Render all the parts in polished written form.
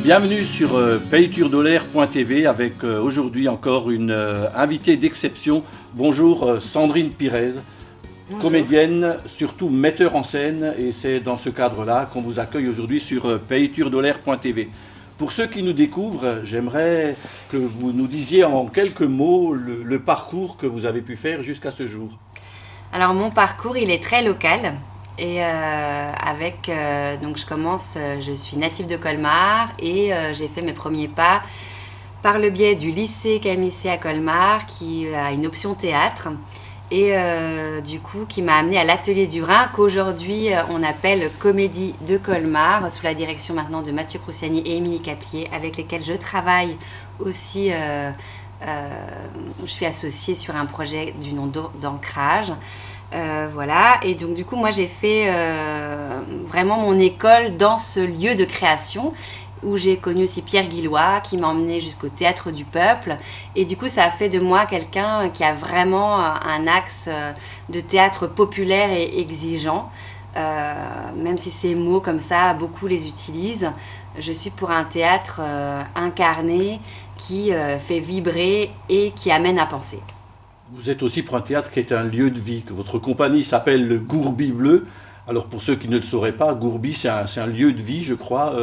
Bienvenue sur payeturdolaire.tv avec aujourd'hui encore une invitée d'exception. Bonjour Sandrine Pirez, comédienne, surtout metteur en scène, et c'est dans ce cadre-là qu'on vous accueille aujourd'hui sur payeturdolaire.tv. Pour ceux qui nous découvrent, j'aimerais que vous nous disiez en quelques mots le parcours que vous avez pu faire jusqu'à ce jour. Alors mon parcours, il est très local. Et donc je suis native de Colmar et j'ai fait mes premiers pas par le biais du lycée Camille C à Colmar qui a une option théâtre et du coup qui m'a amenée à l'Atelier du Rhin qu'aujourd'hui on appelle Comédie de Colmar sous la direction maintenant de Mathieu Crouciani et Émilie Caplier avec lesquels je travaille aussi. Je suis associée sur un projet du nom d'Ancrage. Voilà, et donc du coup moi j'ai fait vraiment mon école dans ce lieu de création où j'ai connu aussi Pierre Guillois qui m'a emmenée jusqu'au Théâtre du Peuple, et du coup ça a fait de moi quelqu'un qui a vraiment un axe de théâtre populaire et exigeant, même si ces mots comme ça beaucoup les utilisent. Je suis pour un théâtre incarné qui fait vibrer et qui amène à penser. Vous êtes aussi pour un théâtre qui est un lieu de vie, que votre compagnie s'appelle le Gourbi Bleu. Alors pour ceux qui ne le sauraient pas, Gourbi c'est un lieu de vie, je crois,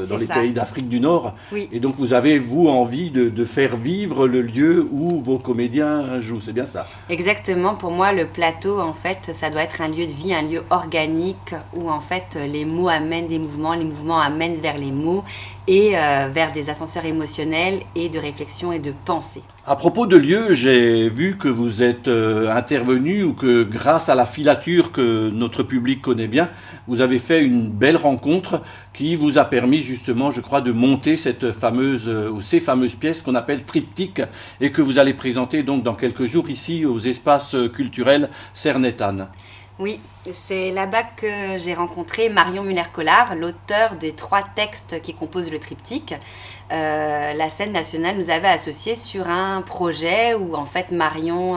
dans les pays d'Afrique du Nord. Oui. Et donc vous avez, vous, envie de faire vivre le lieu où vos comédiens jouent, c'est bien ça? Exactement, pour moi le plateau en fait ça doit être un lieu de vie, un lieu organique où en fait les mots amènent des mouvements, les mouvements amènent vers les mots et vers des ascenseurs émotionnels et de réflexion et de pensée. À propos de lieu, j'ai vu que vous êtes intervenu ou que grâce à la filature que notre public connaît bien, vous avez fait une belle rencontre qui vous a permis justement, je crois, de monter cette fameuse ou ces fameuses pièces qu'on appelle triptyques et que vous allez présenter donc dans quelques jours ici aux espaces culturels Cernetane. Oui, c'est là-bas que j'ai rencontré Marion Muller-Collard, l'auteur des 3 textes qui composent le triptyque. La scène nationale nous avait associés sur un projet où en fait Marion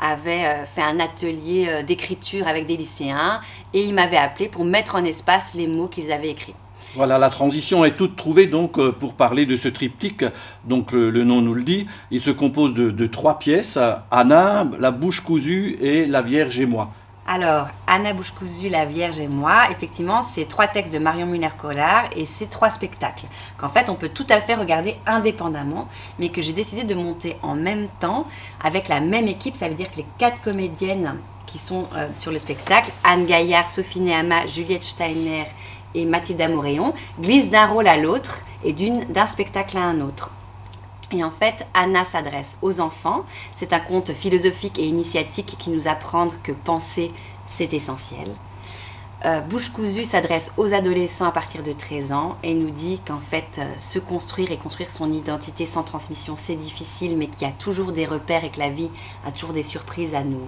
avait fait un atelier d'écriture avec des lycéens et il m'avait appelé pour mettre en espace les mots qu'ils avaient écrits. Voilà, la transition est toute trouvée donc pour parler de ce triptyque. Donc le nom nous le dit, il se compose de 3 pièces, Anna, la bouche cousue et la Vierge et moi. Alors, Anna bouche cousue, la Vierge et moi, effectivement, c'est 3 textes de Marion Muller-Collard et c'est 3 spectacles qu'en fait on peut tout à fait regarder indépendamment, mais que j'ai décidé de monter en même temps avec la même équipe. Ça veut dire que les 4 comédiennes qui sont sur le spectacle, Anne Gaillard, Sophie Nehama, Juliette Steiner et Mathilda Moréon, glissent d'un rôle à l'autre et d'un spectacle à un autre. Et en fait, Anna s'adresse aux enfants. C'est un conte philosophique et initiatique qui nous apprend que penser, c'est essentiel. Bouche cousue s'adresse aux adolescents à partir de 13 ans et nous dit qu'en fait, se construire et construire son identité sans transmission, c'est difficile, mais qu'il y a toujours des repères et que la vie a toujours des surprises à nous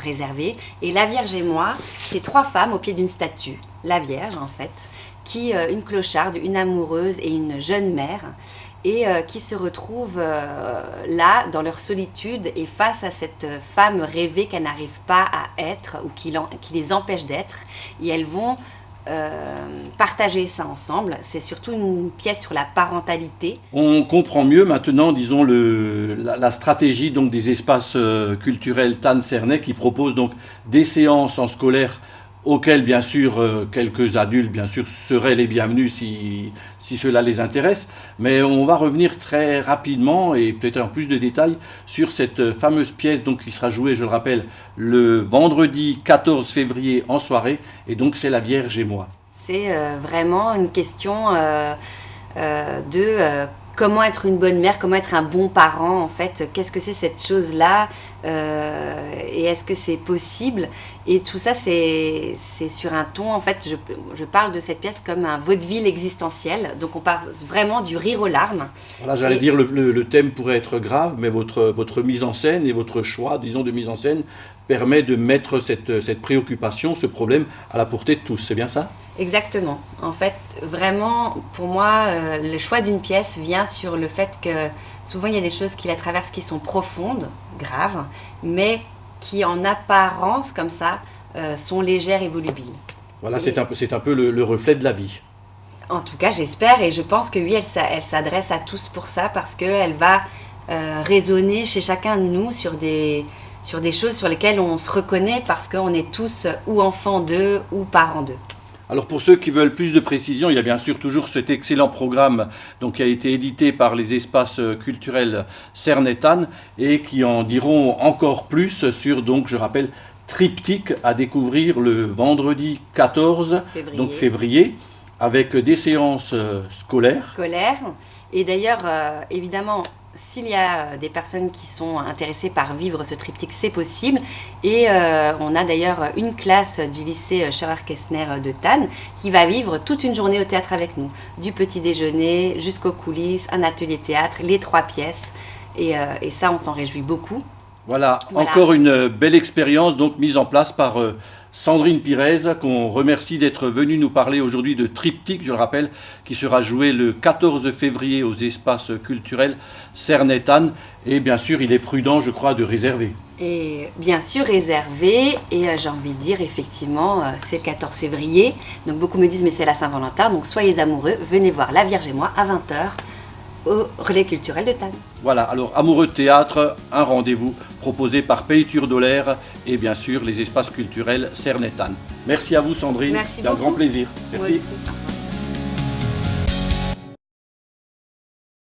réserver. Et la Vierge et moi, c'est 3 femmes au pied d'une statue. La Vierge, en fait, qui une clocharde, une amoureuse et une jeune mère, et qui se retrouvent là, dans leur solitude, et face à cette femme rêvée qu'elles n'arrivent pas à être, ou qui les empêche d'être, et elles vont partager ça ensemble. C'est surtout une pièce sur la parentalité. On comprend mieux maintenant, disons, la stratégie donc, des espaces culturels Tannes-Cernay qui propose donc des séances en scolaire auxquels, bien sûr, quelques adultes, bien sûr, seraient les bienvenus si cela les intéresse. Mais on va revenir très rapidement et peut-être en plus de détails sur cette fameuse pièce donc, qui sera jouée, je le rappelle, le vendredi 14 février en soirée. Et donc, c'est La Vierge et moi. C'est vraiment une question de comment être une bonne mère, comment être un bon parent, en fait. Qu'est-ce que c'est cette chose-là et est-ce que c'est possible? Et tout ça, c'est sur un ton, en fait, je parle de cette pièce comme un vaudeville existentiel. Donc on part vraiment du rire aux larmes. Voilà, j'allais dire le thème pourrait être grave, mais votre mise en scène et votre choix, disons, de mise en scène permet de mettre cette préoccupation, ce problème à la portée de tous. C'est bien ça? Exactement. En fait, vraiment, pour moi, le choix d'une pièce vient sur le fait que souvent il y a des choses qui la traversent qui sont profondes, graves, mais qui en apparence, comme ça, sont légères et volubiles. Voilà, c'est un peu le reflet de la vie. En tout cas, j'espère et je pense que oui, elle s'adresse à tous pour ça parce qu'elle va résonner chez chacun de nous sur des choses sur lesquelles on se reconnaît parce qu'on est tous ou enfants d'eux ou parents d'eux. Alors pour ceux qui veulent plus de précision, il y a bien sûr toujours cet excellent programme donc, qui a été édité par les espaces culturels Cernetane et qui en diront encore plus sur, donc je rappelle, Triptyque à découvrir le vendredi 14 février avec des séances scolaires. Et d'ailleurs, évidemment, s'il y a des personnes qui sont intéressées par vivre ce triptyque, c'est possible. Et on a d'ailleurs une classe du lycée Scheurer-Kessner de Thann qui va vivre toute une journée au théâtre avec nous. Du petit déjeuner jusqu'aux coulisses, un atelier théâtre, les 3 pièces. Et ça, on s'en réjouit beaucoup. Voilà, encore une belle expérience donc mise en place par Sandrine Pirez, qu'on remercie d'être venue nous parler aujourd'hui de Triptyque, je le rappelle, qui sera joué le 14 février aux espaces culturels Cernetane. Et bien sûr, il est prudent, je crois, de réserver. Et bien sûr réservé, et j'ai envie de dire effectivement, c'est le 14 février. Donc beaucoup me disent mais c'est la Saint-Valentin, donc soyez amoureux, venez voir La Vierge et moi à 20h. Au relais culturel de Thann. Voilà, alors Amoureux de théâtre, un rendez-vous proposé par Peitur Doller et bien sûr les espaces culturels Cernetane. Merci à vous Sandrine, Merci c'est un beaucoup. grand plaisir. Merci. Moi aussi.